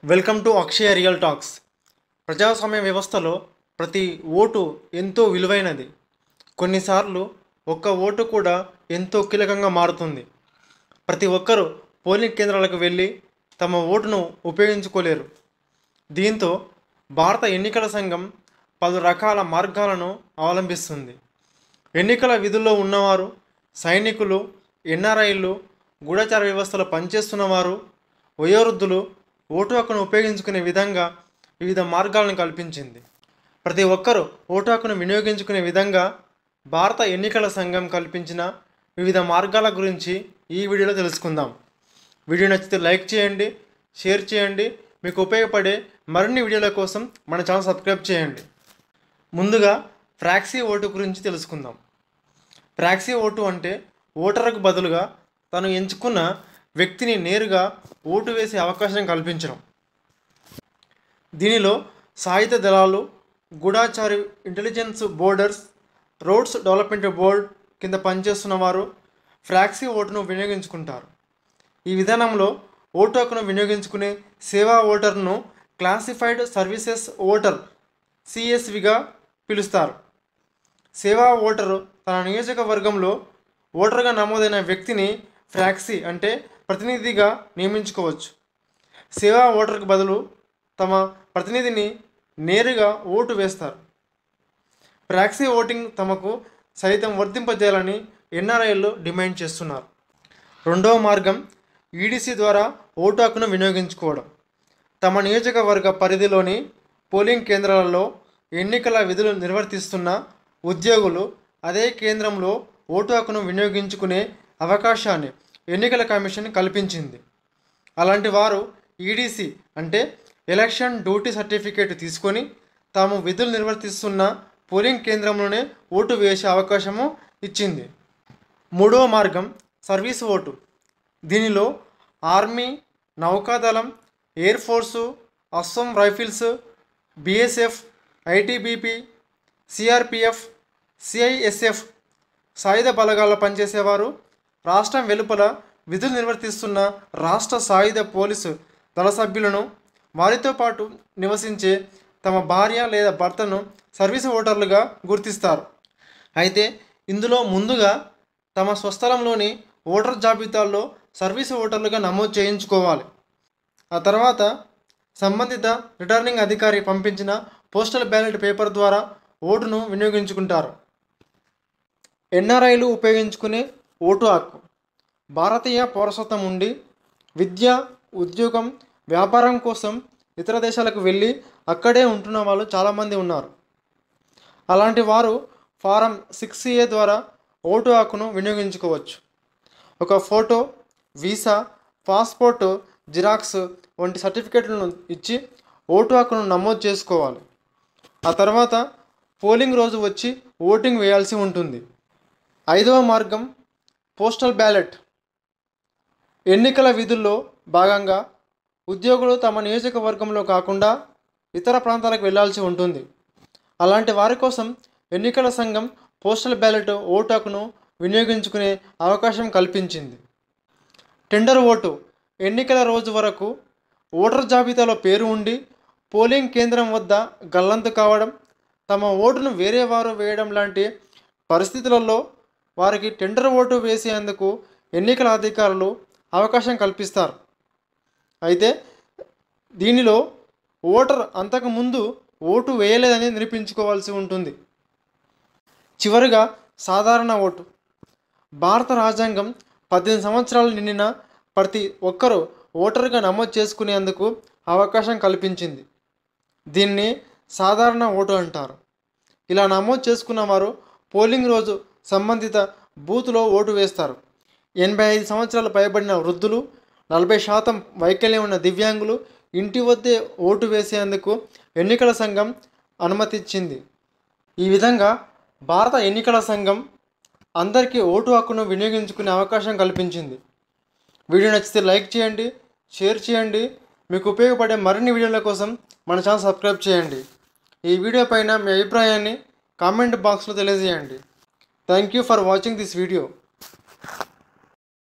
Welcome to Akshaya real talks. ప్రజాస్వామ్య వ్యవస్థలో ప్రతి ఓటు ఎంతో విలువైనది. కొన్నిసార్లు ఒక్క ఓటు కూడా ఎంతో కీలకంగా మారుతుంది. ప్రతి ఒక్కరూ పోలింగ్ కేంద్రాలకు వెళ్ళి తమ ఓటును ఉపయోగించుకోలేరు. దీంతో భారత ఎన్నికల సంఘం పలు రకాల మార్గాలను అవలంబిస్తుంది. ఎన్నికల విధుల్లో ఉన్నవారు, సైనికులు, ఎన్ఆర్ఐలు, గూఢచార వ్యవస్థలో పనిచేస్తున్నవారు, వయోవృద్ధులు ఓటు హక్కును ఉపయోగించుకునే విధంగా వివిధ మార్గాలను కల్పించింది. ప్రతి ఒక్కరూ ఓటు హక్కును వినియోగించుకునే విధంగా భారత ఎన్నికల సంఘం కల్పించిన వివిధ మార్గాల గురించి ఈ వీడియోలో తెలుసుకుందాం. వీడియో నచ్చితే లైక్ చేయండి, షేర్ చేయండి. మీకు ఉపయోగపడే మరిన్ని వీడియోల కోసం మన ఛానల్ సబ్స్క్రైబ్ చేయండి. ముందుగా ప్రాక్సీ ఓటు గురించి తెలుసుకుందాం. ప్రాక్సీ ఓటు అంటే ఓటరుకు బదులుగా తను ఎంచుకున్న వ్యక్తిని నేరుగా ఓటు వేసే అవకాశం కల్పించడం. దీనిలో సాయుధ దళాలు, గూఢచారి, intelligence borders, roads development board కింద పనిచేస్తున్న వారు ప్రాక్సీ ఓటును వినియోగించుకుంటారు. ఈ విధానంలో ఓటు హక్కును వినియోగించుకునే సేవా ఓటర్ను క్లాసిఫైడ్ సర్వీసెస్ ఓటర్ సిఎస్విగా పిలుస్తారు. సేవా ఓటరు తన నియోజకవర్గంలో ఓటరుగా నమోదైన వ్యక్తిని ప్రాక్సీ అంటే ప్రతినిధిగా నియమించుకోవచ్చు. సేవా ఓటర్కు బదులు తమ ప్రతినిధిని నేరుగా ఓటు వేస్తారు. ప్రాక్సీ ఓటింగ్ తమకు సైతం వర్తింపజేయాలని ఎన్ఆర్ఐలు డిమాండ్ చేస్తున్నారు. రెండవ మార్గం ఈడీసీ ద్వారా ఓటు హక్కును వినియోగించుకోవడం. తమ నియోజకవర్గ పరిధిలోని పోలింగ్ కేంద్రాలలో ఎన్నికల విధులు నిర్వర్తిస్తున్న ఉద్యోగులు అదే కేంద్రంలో ఓటు హక్కును వినియోగించుకునే అవకాశాన్ని ఎన్నికల కమిషన్ కల్పించింది. అలాంటి వారు ఈడీసీ అంటే ఎలక్షన్ డ్యూటీ సర్టిఫికేట్ తీసుకొని తాము విధులు నిర్వర్తిస్తున్న పోలింగ్ కేంద్రంలోనే ఓటు వేసే అవకాశము ఇచ్చింది. మూడవ మార్గం సర్వీస్ ఓటు. దీనిలో ఆర్మీ, నౌకాదళం, air force, Assam rifles, BSF, ITBP, CRPF, CISF సాయుధ బలగాల్లో పనిచేసేవారు, రాష్ట్రం వెలుపల విధులు నిర్వర్తిస్తున్న రాష్ట్ర సాయుధ పోలీసు దళ సభ్యులను, వారితో పాటు నివసించే తమ భార్య లేదా భర్తను సర్వీస్ ఓటర్లుగా గుర్తిస్తారు. అయితే ఇందులో ముందుగా తమ స్వస్థలంలోని ఓటర్ జాబితాల్లో సర్వీస్ ఓటర్లుగా నమోదు చేయించుకోవాలి. ఆ తర్వాత సంబంధిత రిటర్నింగ్ అధికారి పంపించిన పోస్టల్ బ్యాలెట్ పేపర్ ద్వారా ఓటును వినియోగించుకుంటారు. ఎన్ఆర్ఐలు ఉపయోగించుకునే ఓటు హక్కు. భారతీయ పౌరసత్వం ఉండి విద్య, ఉద్యోగం, వ్యాపారం కోసం ఇతర దేశాలకు వెళ్ళి అక్కడే ఉంటున్న వాళ్ళు చాలామంది ఉన్నారు. అలాంటి వారు ఫారం 6A ద్వారా ఓటు హక్కును వినియోగించుకోవచ్చు. ఒక ఫోటో, వీసా, పాస్పోర్టు జిరాక్స్ వంటి సర్టిఫికేట్లను ఇచ్చి ఓటు హక్కును నమోదు చేసుకోవాలి. ఆ తర్వాత పోలింగ్ రోజు వచ్చి ఓటింగ్ వేయాల్సి ఉంటుంది. ఐదవ మార్గం పోస్టల్ బ్యాలెట్. ఎన్నికల విధుల్లో భాగంగా ఉద్యోగులు తమ నియోజకవర్గంలో కాకుండా ఇతర ప్రాంతాలకు వెళ్లాల్సి ఉంటుంది. అలాంటి వారి కోసం ఎన్నికల సంఘం పోస్టల్ బ్యాలెట్ ఓటు హక్కును వినియోగించుకునే అవకాశం కల్పించింది. Tender vote. ఎన్నికల రోజు వరకు ఓటర్ జాబితాలో పేరు ఉండి పోలింగ్ కేంద్రం వద్ద గల్లంతు కావడం, తమ ఓటును వేరే వారు వేయడం లాంటి పరిస్థితులలో వారికి టెండర్ ఓటు వేసేందుకు ఎన్నికల అధికారులు అవకాశం కల్పిస్తారు. అయితే దీనిలో ఓటర్ అంతకుముందు ఓటు వేయలేదని నిరూపించుకోవాల్సి ఉంటుంది. చివరిగా సాధారణ ఓటు. భారత రాజ్యాంగం 18 సంవత్సరాలు నిండిన ప్రతి ఒక్కరూ ఓటరుగా నమోదు చేసుకునేందుకు అవకాశం కల్పించింది. దీన్ని సాధారణ ఓటు అంటారు. ఇలా నమోదు చేసుకున్న వారు పోలింగ్ రోజు సంబంధిత బూత్లో ఓటు వేస్తారు. 85 సంవత్సరాలు పైబడిన వృద్ధులు, 40% వైకల్యం ఉన్న దివ్యాంగులు ఇంటి వద్దే ఓటు వేసేందుకు ఎన్నికల సంఘం అనుమతిచ్చింది. ఈ విధంగా భారత ఎన్నికల సంఘం అందరికీ ఓటు హక్కును వినియోగించుకునే అవకాశం కల్పించింది. వీడియో నచ్చితే లైక్ చేయండి, షేర్ చేయండి. మీకు ఉపయోగపడే మరిన్ని వీడియోల కోసం మన ఛానల్ సబ్స్క్రైబ్ చేయండి. ఈ వీడియో పైన మీ అభిప్రాయాన్ని కామెంట్ బాక్స్లో తెలియజేయండి. Thank you for watching this video.